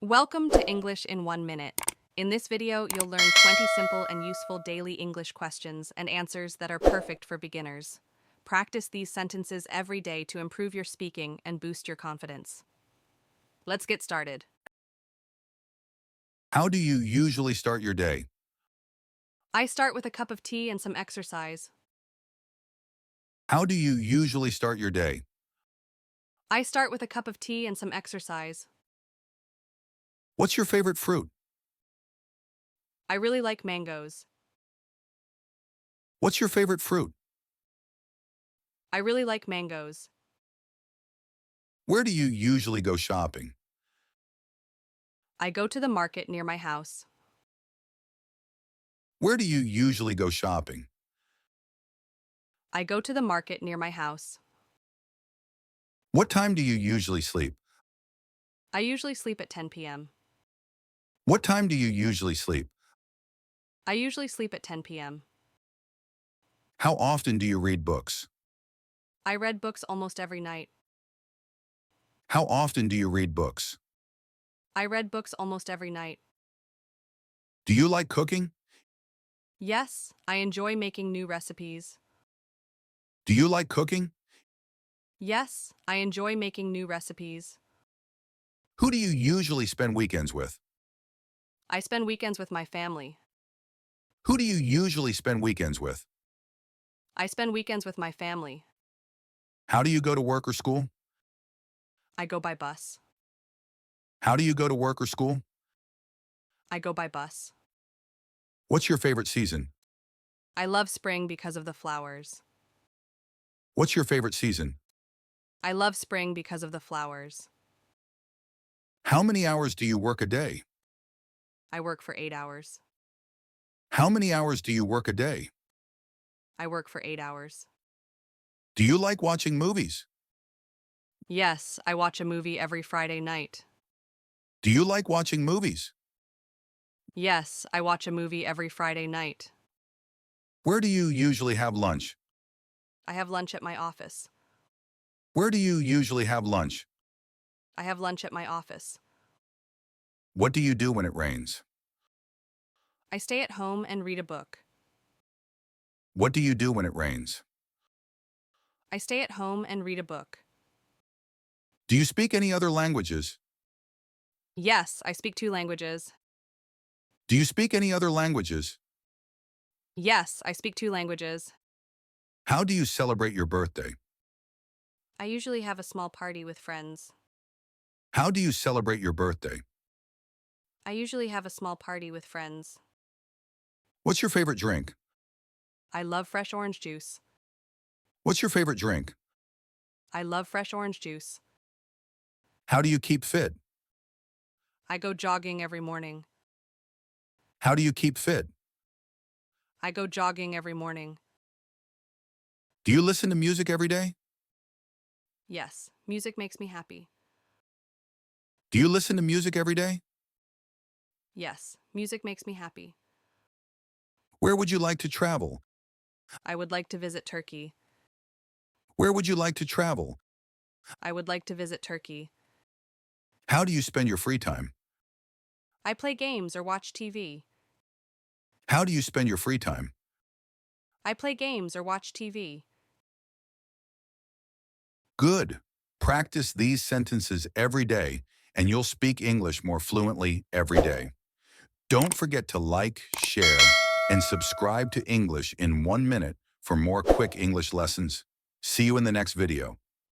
Welcome to English in 1 minute. In this video, you'll learn 20 simple and useful daily English questions and answers that are perfect for beginners. Practice these sentences every day to improve your speaking and boost your confidence. Let's get started. How do you usually start your day? I start with a cup of tea and some exercise. How do you usually start your day? I start with a cup of tea and some exercise. What's your favorite fruit? I really like mangoes. What's your favorite fruit? I really like mangoes. Where do you usually go shopping? I go to the market near my house. Where do you usually go shopping? I go to the market near my house. What time do you usually sleep? I usually sleep at 10 p.m. What time do you usually sleep? I usually sleep at 10 p.m. How often do you read books? I read books almost every night. How often do you read books? I read books almost every night. Do you like cooking? Yes, I enjoy making new recipes. Do you like cooking? Yes, I enjoy making new recipes. Who do you usually spend weekends with? I spend weekends with my family. Who do you usually spend weekends with? I spend weekends with my family. How do you go to work or school? I go by bus. How do you go to work or school? I go by bus. What's your favorite season? I love spring because of the flowers. What's your favorite season? I love spring because of the flowers. How many hours do you work a day? I work for 8 hours. How many hours do you work a day? I work for 8 hours. Do you like watching movies? Yes, I watch a movie every Friday night. Do you like watching movies? Yes, I watch a movie every Friday night. Where do you usually have lunch? I have lunch at my office. Where do you usually have lunch? I have lunch at my office. What do you do when it rains? I stay at home and read a book. What do you do when it rains? I stay at home and read a book. Do you speak any other languages? Yes, I speak 2 languages. Do you speak any other languages? Yes, I speak 2 languages. How do you celebrate your birthday? I usually have a small party with friends. How do you celebrate your birthday? I usually have a small party with friends. What's your favorite drink? I love fresh orange juice. What's your favorite drink? I love fresh orange juice. How do you keep fit? I go jogging every morning. How do you keep fit? I go jogging every morning. Do you listen to music every day? Yes, music makes me happy. Do you listen to music every day? Yes, music makes me happy. Where would you like to travel? I would like to visit Turkey. Where would you like to travel? I would like to visit Turkey. How do you spend your free time? I play games or watch TV. How do you spend your free time? I play games or watch TV. Good. Practice these sentences every day, and you'll speak English more fluently every day. Don't forget to like, share, and subscribe to English in 1 minute for more quick English lessons. See you in the next video.